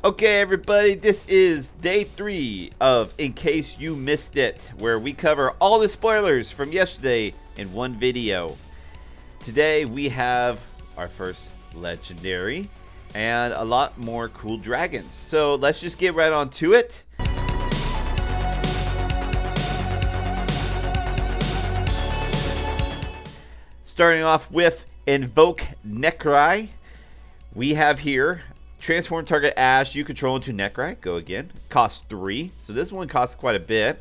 Okay, everybody, this is day 3 of In Case You Missed It, where we cover all the spoilers from yesterday in one video. Today we have our first legendary and a lot more cool dragons. So let's just get right on to it. Starting off with Invoke Necroi, we have here transform target Ash you control into Necroi. Go again. Costs 3. So this one costs quite a bit.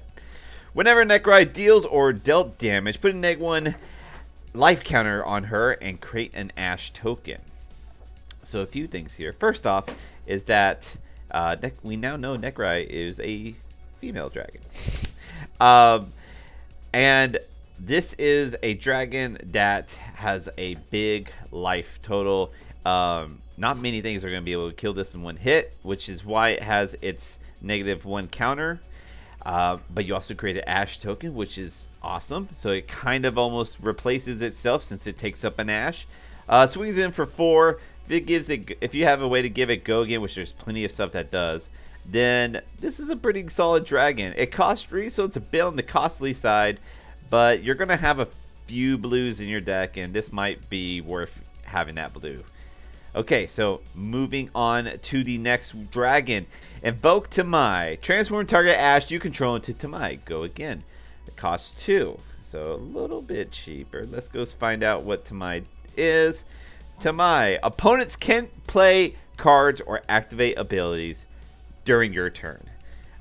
Whenever Necroi deals or dealt damage, put a -1 life counter on her and create an Ash token. So a few things here. First off is that we now know Necroi is a female dragon. And this is a dragon that has a big life total. Not many things are going to be able to kill this in one hit, which is why it has its -1 counter. But you also create an Ash token, which is awesome. So it kind of almost replaces itself since it takes up an Ash. Swings in for 4. If you have a way to give it go again, which there's plenty of stuff that does, then this is a pretty solid dragon. It costs 3, so it's a bit on the costly side, but you're going to have a few blues in your deck, and this might be worth having that blue. Okay, so moving on to the next dragon. Invoke Tamai. Transform target Ash you control into Tamai. Go again. It costs 2, so a little bit cheaper. Let's go find out what Tamai is. Tamai. Opponents can't play cards or activate abilities during your turn.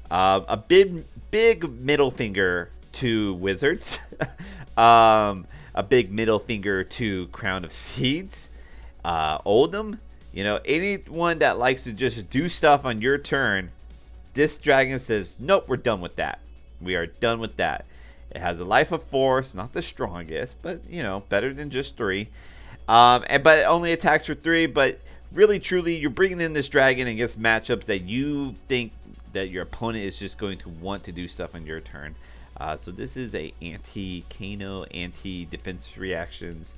A big middle finger to wizards. A big middle finger to Crown of Seeds. Oldham, anyone that likes to just do stuff on your turn, this dragon says, nope, we're done with that. We are done with that. It has a life of 4, it's not the strongest, but better than just 3. But it only attacks for 3. But really, truly, you're bringing in this dragon against matchups that you think that your opponent is just going to want to do stuff on your turn. So this is a anti-Kano, anti-defense reactions,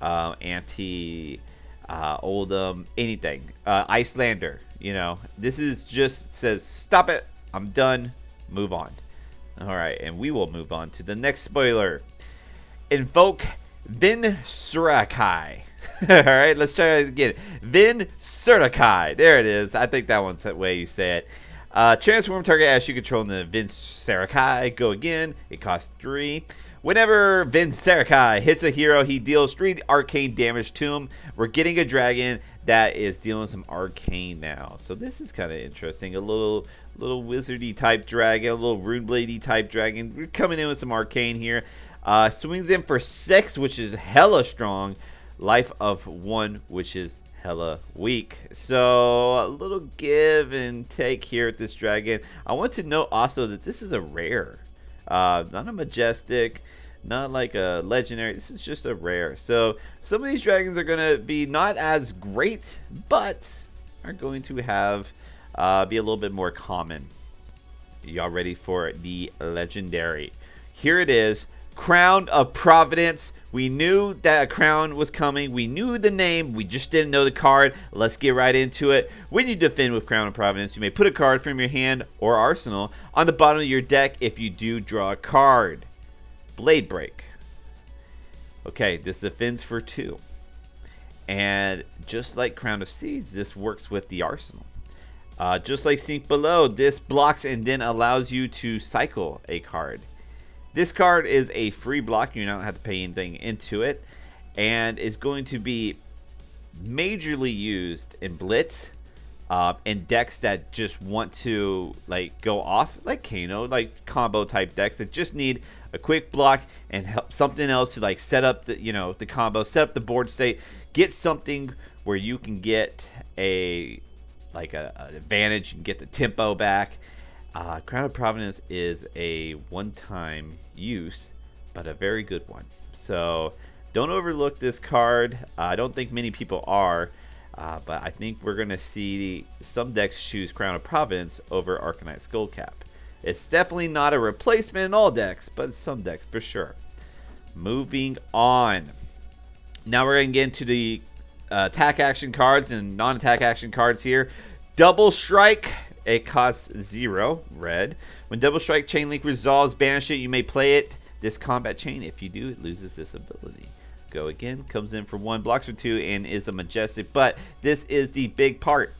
anti Oldham, anything. Icelander, this is just says, stop it, I'm done, move on. Alright, and we will move on to the next spoiler. Invoke Vinsurakai. Alright, let's try it again. Vinsurakai. There it is. I think that one's the way you say it. Transform target Ash you control into Vinsurakai. Go again. It costs 3. Whenever Vinsurakai hits a hero, he deals 3 arcane damage to him. We're getting a dragon that is dealing some arcane now. So this is kind of interesting. A little wizardy type dragon, a little runebladey type dragon. We're coming in with some arcane here. Swings in for 6, which is hella strong. Life of 1, which is hella weak. So a little give and take here with this dragon. I want to note also that this is a rare. Not a majestic, not like a legendary. This is just a rare. So some of these dragons are going to be not as great, but are going to have be a little bit more common. Y'all ready for the legendary? Here it is. Crown of Providence. We knew that a crown was coming. We knew the name. We just didn't know the card. Let's get right into it. When you defend with Crown of Providence, you may put a card from your hand or arsenal on the bottom of your deck if you do draw a card. Blade Break. Okay, this defends for 2. And just like Crown of Seeds, this works with the arsenal. Just like Sink Below, this blocks and then allows you to cycle a card. This card is a free block. You don't have to pay anything into it. And is going to be majorly used in Blitz. In decks that just want to go off. Like Kano. Like combo type decks that just need a quick block. And help something else to set up the the combo. Set up the board state. Get something where you can get an advantage. And get the tempo back. Crown of Providence is a one-time use, but a very good one. So don't overlook this card. I don't think many people are, but I think we're going to see some decks choose Crown of Providence over Arcanite Skullcap. It's definitely not a replacement in all decks, but some decks for sure. Moving on. Now we're going to get into the attack action cards and non-attack action cards here. Double Strike, it costs 0 red. When Double Strike Chain Link resolves, banish it. You may play it this combat chain. If you do, it loses this ability. Go again, comes in for 1, blocks for 2, and is a majestic. But this is the big part.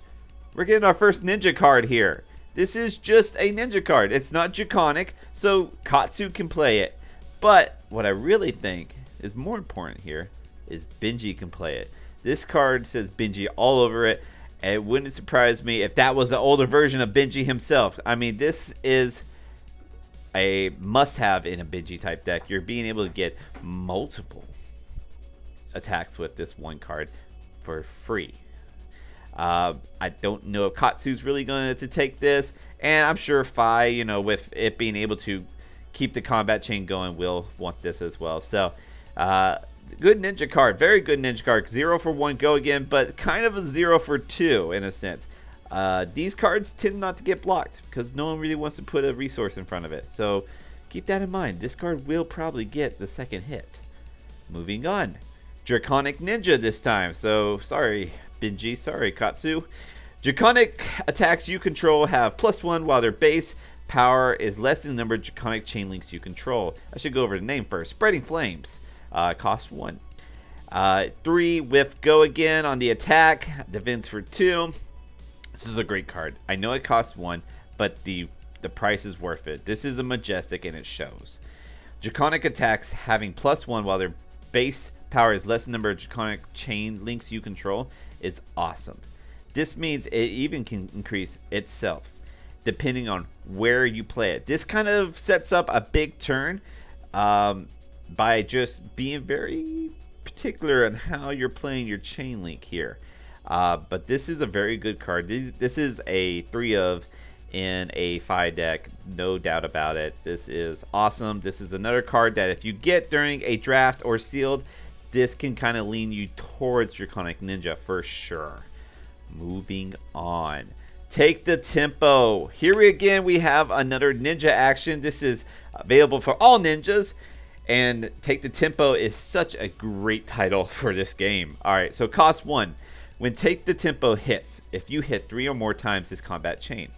We're getting our first ninja card here. This is just a ninja card. It's not Draconic, so Katsu can play it. But what I really think is more important here is Benji can play it. This card says Benji all over it. And it wouldn't surprise me if that was the older version of Benji himself. I mean, this is a must-have in a Benji type deck. You're being able to get multiple attacks with this one card for free. I don't know if Katsu's really going to take this, and I'm sure Fi, you know, with it being able to keep the combat chain going, will want this as well. So, good ninja card, very good ninja card. 0 for 1, go again, but kind of a 0 for 2 in a sense. These cards tend not to get blocked because no one really wants to put a resource in front of it. So keep that in mind. This card will probably get the second hit. Moving on. Draconic Ninja this time. So sorry, Benji. Sorry, Katsu. Draconic attacks you control have +1 while their base power is less than the number of Draconic chain links you control. I should go over the name first. Spreading Flames. Cost 1. 3 with go again on the attack. Defense for 2. This is a great card. I know it costs 1, but the price is worth it. This is a majestic and it shows. Draconic attacks having +1 while their base power is less than the number of Draconic chain links you control is awesome. This means it even can increase itself depending on where you play it. This kind of sets up a big turn by just being very particular on how you're playing your chain link here. But this is a very good card. This is a 3 of in a Fi deck, no doubt about it. This is awesome. This is another card that if you get during a draft or sealed, this can kind of lean you towards Draconic Ninja for sure. Moving on. Take the Tempo. Here again we have another ninja action. This is available for all ninjas. And Take the Tempo is such a great title for this game. Alright, so cost 1. When Take the Tempo hits, if you hit 3 or more times this combat chain,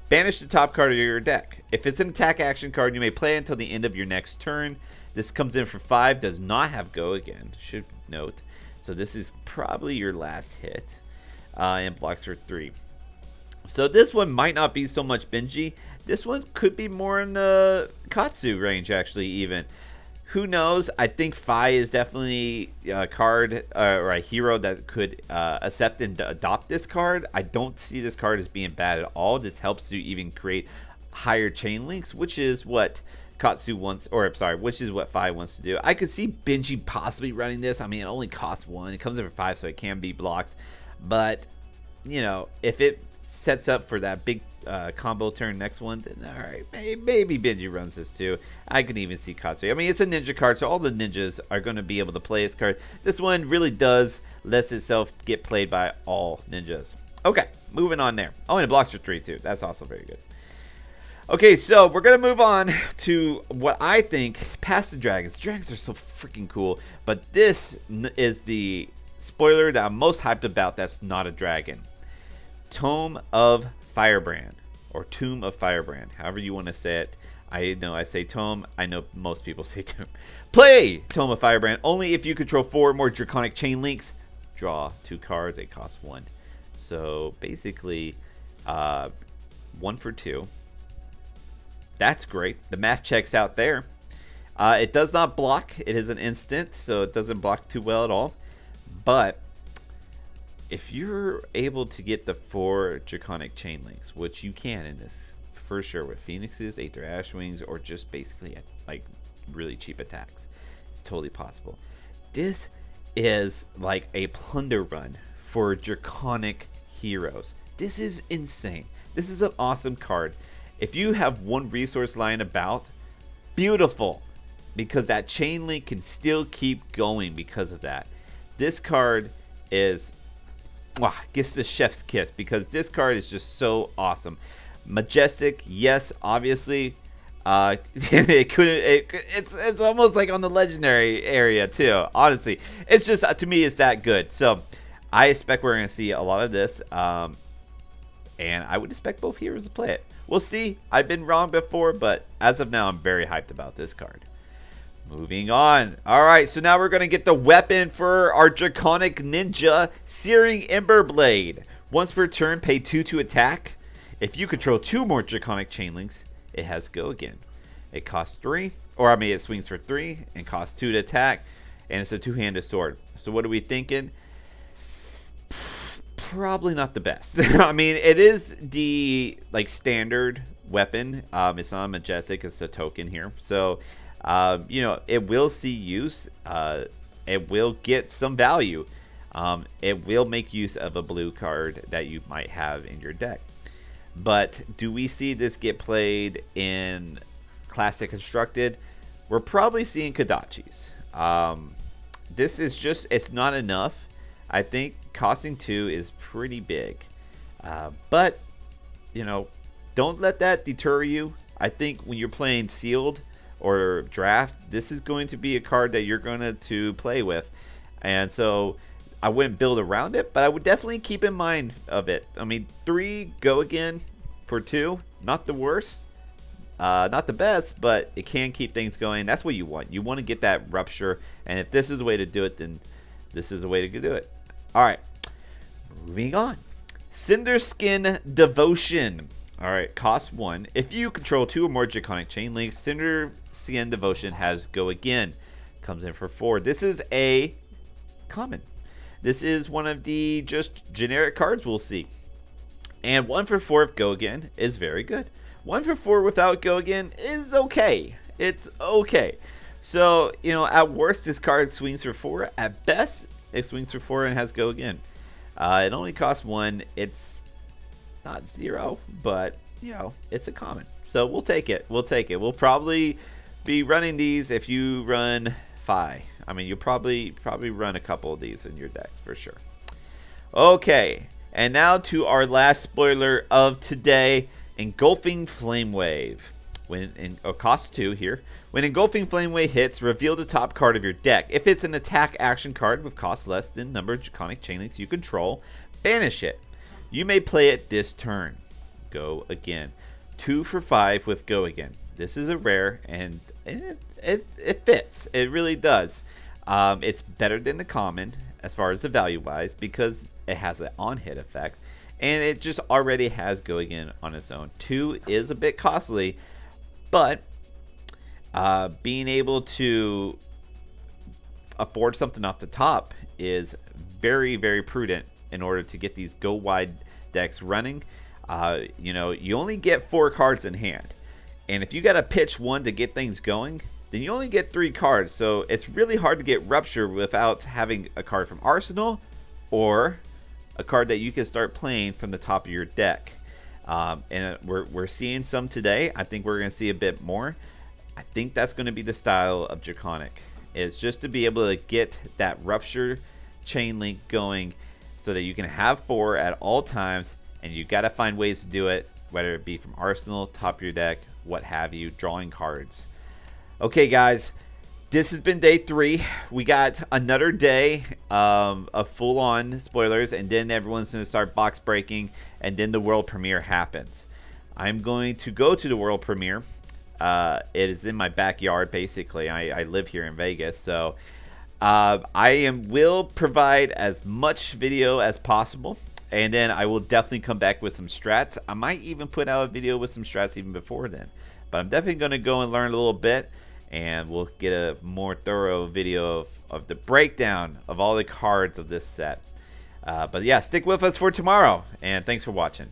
banish the top card of your deck. If it's an attack action card, you may play it until the end of your next turn. This comes in for 5, does not have go again, should note. So this is probably your last hit. And blocks for 3. So this one might not be so much Benji. This one could be more in the Katsu range actually even. Who knows? I think Fi is definitely a card or a hero that could accept and adopt this card. I don't see this card as being bad at all. This helps to even create higher chain links, which is what Katsu wants, or I'm sorry, which is what Fi wants to do. I could see Benji possibly running this. I mean, it only costs 1. It comes in for 5, so it can be blocked. But, you know, if it sets up for that big combo turn next one, then all right, maybe Benji runs this too. I can even see Katsu. I mean, it's a ninja card, so all the ninjas are going to be able to play this card. This one really does let itself get played by all ninjas. Okay, moving on there. Oh, and it blocks for 3 too. That's also very good. Okay, so we're going to move on to what I think past the dragons. The dragons are so freaking cool, but this is the spoiler that I'm most hyped about that's not a dragon. Tome of Firebrand, or Tomb of Firebrand, however you want to say it. I know I say Tome. I know most people say Tomb. Play Tome of Firebrand only if you control 4 or more Draconic chain links. Draw 2 cards. They cost 1. So basically, 1 for 2. That's great. The math checks out there. It does not block. It is an instant, so it doesn't block too well at all. But if you're able to get the 4 Draconic chain links, which you can in this for sure with Phoenixes, Aether Ashwings, or just basically like really cheap attacks, it's totally possible. This is like a plunder run for Draconic heroes. This is insane. This is an awesome card. If you have 1 resource lying about, beautiful, because that chain link can still keep going because of that. This card is gets the chef's kiss because this card is just so awesome. Majestic, yes, obviously. It's almost like on the legendary area too. Honestly, it's just to me it's that good. So I expect we're gonna see a lot of this. and I would expect both heroes to play it. We'll see. I've been wrong before, but as of now, I'm very hyped about this card. Moving on. Alright, so now we're going to get the weapon for our Draconic Ninja, Searing Ember Blade. Once per turn, pay 2 to attack. If you control 2 more Draconic Chainlinks, it has go again. It costs 3, or I mean it swings for 3 and costs 2 to attack, and it's a 2-handed sword. So what are we thinking? Probably not the best. I mean, it is the standard weapon. It's not majestic, it's a token here. So you know, it will see use. It will get some value. It will make use of a blue card that you might have in your deck. But do we see this get played in Classic Constructed? We're probably seeing Kodachis. This is just, it's not enough. I think costing 2 is pretty big. But, you know, don't let that deter you. I think when you're playing Sealed or Draft, this is going to be a card that you're going to play with. And so I wouldn't build around it, but I would definitely keep in mind of it. I mean, 3 go again for 2, not the worst, not the best, but it can keep things going. That's what you want. You want to get that rupture, and if this is the way to do it, then this is the way to do it. All right, moving on. Cinder Skin Devotion. All right, costs 1. If you control 2 or more Draconic Chainlinks, Cinder Skin Devotion has go again. Comes in for 4. This is a common. This is one of the just generic cards we'll see. And 1 for 4 of go again is very good. 1 for 4 without go again is okay. It's okay. So, you know, at worst, this card swings for 4. At best, it swings for 4 and has go again. It only costs 1. It's not 0, but, you know, it's a common. So we'll take it. We'll take it. We'll probably be running these if you run 5. I mean, you'll probably run a couple of these in your deck for sure. Okay, and now to our last spoiler of today, Engulfing Flame Wave. When cost 2 here. When Engulfing Flame Wave hits, reveal the top card of your deck. If it's an attack action card with cost less than number of Draconic Chainlinks you control, banish it. You may play it this turn. Go again. 2 for 5 with go again. This is a rare, and it fits. It really does. It's better than the common as far as the value wise because it has an on-hit effect, and it just already has go again on its own. 2 is a bit costly, but being able to afford something off the top is very, very prudent in order to get these go wide decks running. You know, you only get 4 cards in hand, and if you got to pitch 1 to get things going, then you only get 3 cards. So it's really hard to get Rupture without having a card from Arsenal or a card that you can start playing from the top of your deck. And we're seeing some today. I think we're going to see a bit more. I think that's going to be the style of Draconic. It's just to be able to get that Rupture chain link going so that you can have 4 at all times, and you got to find ways to do it, whether it be from Arsenal, top of your deck, what have you, drawing cards. Okay, guys, this has been day 3. We got another day of full-on spoilers, and then everyone's going to start box breaking, and then the world premiere happens. I'm going to go to the world premiere. It is in my backyard, basically. I live here in Vegas, so will provide as much video as possible, and then I will definitely come back with some strats. I might even put out a video with some strats even before then, but I'm definitely going to go and learn a little bit, and we'll get a more thorough video of the breakdown of all the cards of this set. But yeah, stick with us for tomorrow, and thanks for watching.